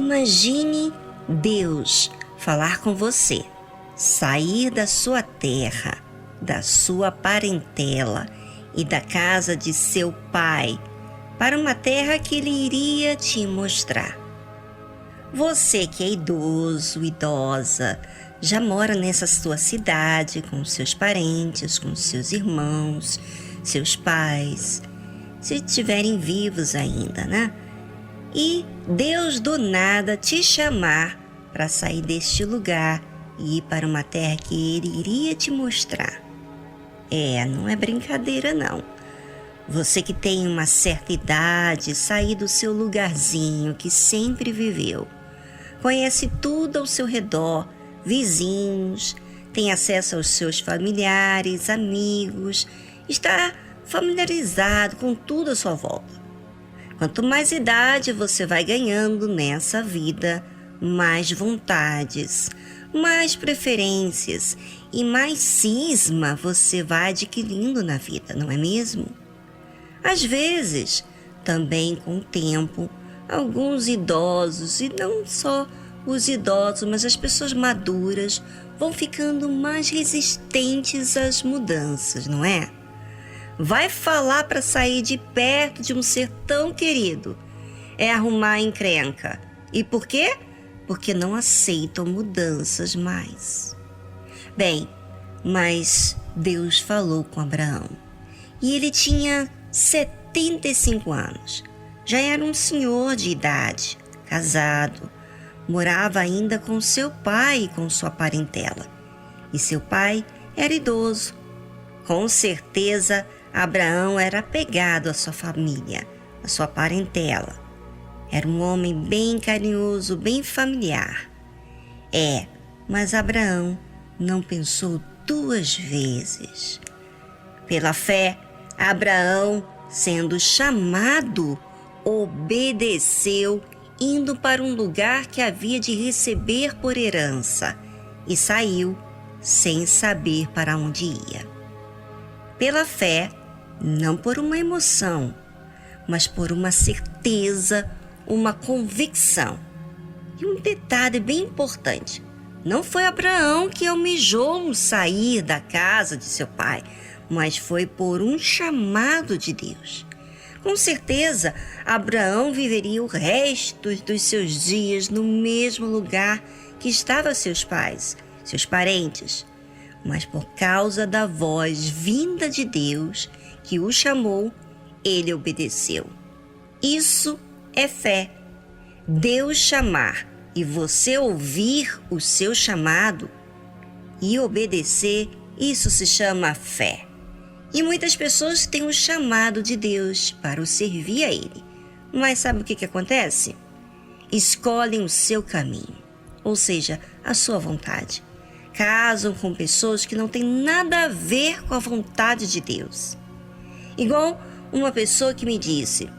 Imagine Deus falar com você, sair da sua terra, da sua parentela e da casa de seu pai para uma terra que ele iria te mostrar. Você que é idoso, idosa, já mora nessa sua cidade com seus parentes, com seus irmãos, seus pais, se estiverem vivos ainda, né? E Deus do nada te chamar para sair deste lugar e ir para uma terra que Ele iria te mostrar. Não é brincadeira não. Você que tem uma certa idade, sair do seu lugarzinho que sempre viveu, conhece tudo ao seu redor, vizinhos, tem acesso aos seus familiares, amigos, está familiarizado com tudo à sua volta. Quanto mais idade você vai ganhando nessa vida, mais vontades, mais preferências e mais cisma você vai adquirindo na vida, não é mesmo? Às vezes, também com o tempo, alguns idosos, e não só os idosos, mas as pessoas maduras, vão ficando mais resistentes às mudanças, não é? Vai falar para sair de perto de um ser tão querido. É arrumar encrenca. E por quê? Porque não aceitam mudanças mais. Bem, mas Deus falou com Abraão. E ele tinha 75 anos. Já era um senhor de idade, casado. Morava ainda com seu pai e com sua parentela. E seu pai era idoso. Com certeza, Abraão era apegado à sua família, à sua parentela. Era um homem bem carinhoso, bem familiar. Mas Abraão não pensou duas vezes. Pela fé, Abraão, sendo chamado, obedeceu, indo para um lugar que havia de receber por herança, e saiu sem saber para onde ia. Pela fé, não por uma emoção, mas por uma certeza, uma convicção. E um detalhe bem importante: não foi Abraão que almejou sair da casa de seu pai, mas foi por um chamado de Deus. Com certeza, Abraão viveria o resto dos seus dias no mesmo lugar que estavam seus pais, seus parentes. Mas por causa da voz vinda de Deus que o chamou, ele obedeceu. Isso é fé. Deus chamar e você ouvir o seu chamado e obedecer, isso se chama fé. E muitas pessoas têm o chamado de Deus para o servir a Ele. Mas sabe o que acontece? Escolhem o seu caminho, ou seja, a sua vontade. Casam com pessoas que não têm nada a ver com a vontade de Deus. Igual uma pessoa que me disse: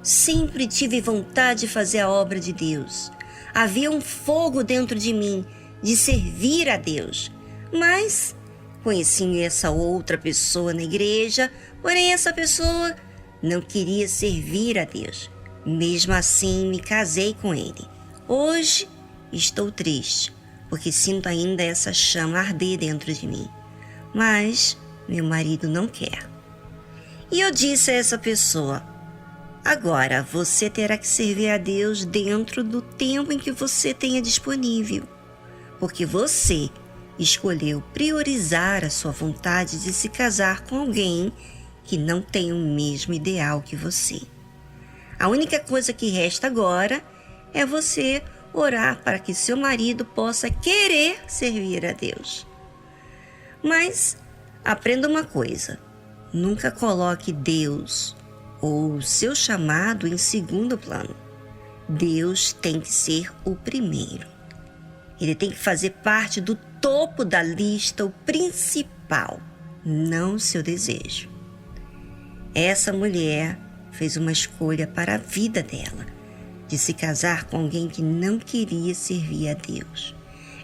sempre tive vontade de fazer a obra de Deus. Havia um fogo dentro de mim de servir a Deus. Mas conheci essa outra pessoa na igreja, porém essa pessoa não queria servir a Deus. Mesmo assim, me casei com ele. Hoje estou triste, porque sinto ainda essa chama arder dentro de mim. Mas meu marido não quer. E eu disse a essa pessoa: agora você terá que servir a Deus dentro do tempo em que você tenha disponível, porque você escolheu priorizar a sua vontade de se casar com alguém que não tem o mesmo ideal que você. A única coisa que resta agora é você orar para que seu marido possa querer servir a Deus. Mas aprenda uma coisa: nunca coloque Deus ou o seu chamado em segundo plano. Deus tem que ser o primeiro. Ele tem que fazer parte do topo da lista, o principal, não o seu desejo. Essa mulher fez uma escolha para a vida dela, de se casar com alguém que não queria servir a Deus.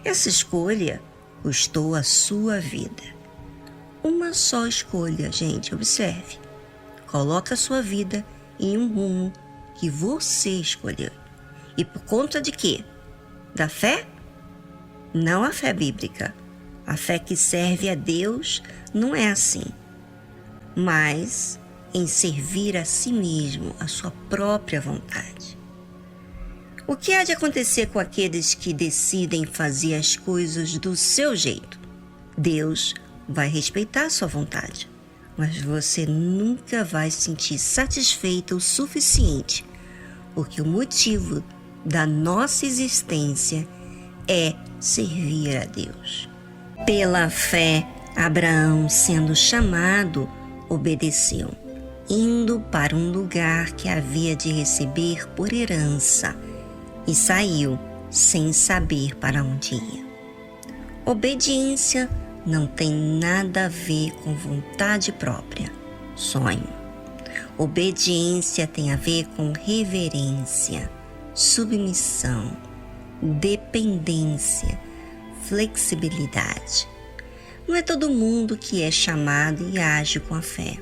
Essa escolha custou a sua vida. Uma só escolha, gente, observe. Coloca a sua vida em um rumo que você escolheu. E por conta de quê? Da fé? Não a fé bíblica. A fé que serve a Deus não é assim, mas em servir a si mesmo, a sua própria vontade. O que há de acontecer com aqueles que decidem fazer as coisas do seu jeito? Deus vai respeitar a sua vontade, mas você nunca vai se sentir satisfeita o suficiente, porque o motivo da nossa existência é servir a Deus. Pela fé, Abraão, sendo chamado, obedeceu, indo para um lugar que havia de receber por herança, e saiu sem saber para onde ia. Obediência não tem nada a ver com vontade própria, sonho. Obediência tem a ver com reverência, submissão, dependência, flexibilidade. Não é todo mundo que é chamado e age com a fé.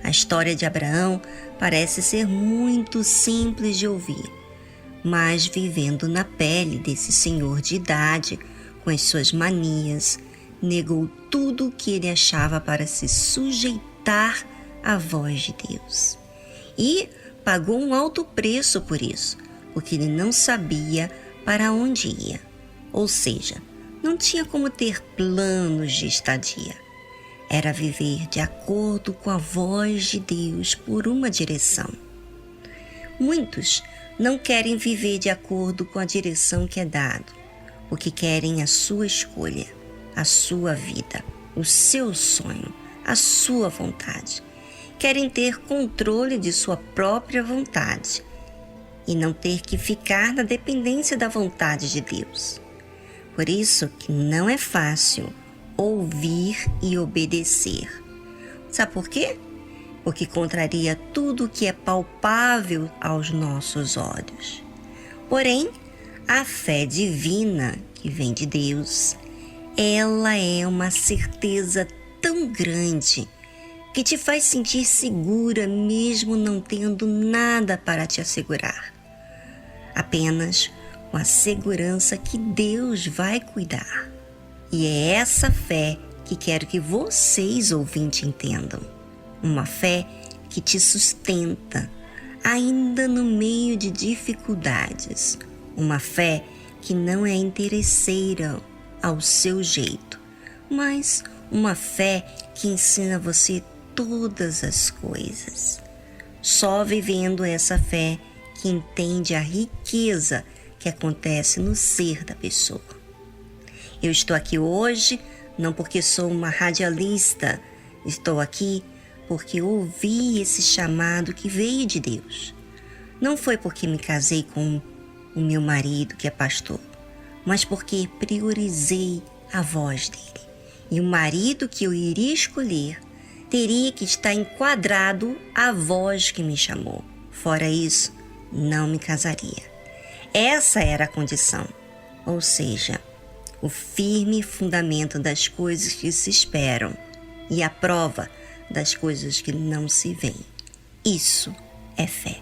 A história de Abraão parece ser muito simples de ouvir, mas vivendo na pele desse senhor de idade, com as suas manias, negou tudo o que ele achava para se sujeitar à voz de Deus. E pagou um alto preço por isso, porque ele não sabia para onde ia. Ou seja, não tinha como ter planos de estadia. Era viver de acordo com a voz de Deus por uma direção. Muitos não querem viver de acordo com a direção que é dado, porque querem a sua escolha, a sua vida, o seu sonho, a sua vontade. Querem ter controle de sua própria vontade e não ter que ficar na dependência da vontade de Deus. Por isso que não é fácil ouvir e obedecer. Sabe por quê? Porque contraria tudo que é palpável aos nossos olhos. Porém, a fé divina que vem de Deus, ela é uma certeza tão grande que te faz sentir segura mesmo não tendo nada para te assegurar. Apenas com a segurança que Deus vai cuidar. E é essa fé que quero que vocês, ouvintes, entendam. Uma fé que te sustenta, ainda no meio de dificuldades. Uma fé que não é interesseira ao seu jeito, mas uma fé que ensina você todas as coisas. Só vivendo essa fé que entende a riqueza que acontece no ser da pessoa. Eu estou aqui hoje não porque sou uma radialista, estou aqui porque ouvi esse chamado que veio de Deus. Não foi porque me casei com o meu marido, que é pastor, mas porque priorizei a voz dele. E o marido que eu iria escolher teria que estar enquadrado à voz que me chamou. Fora isso, não me casaria. Essa era a condição, ou seja, o firme fundamento das coisas que se esperam e a prova das coisas que não se veem. Isso é fé.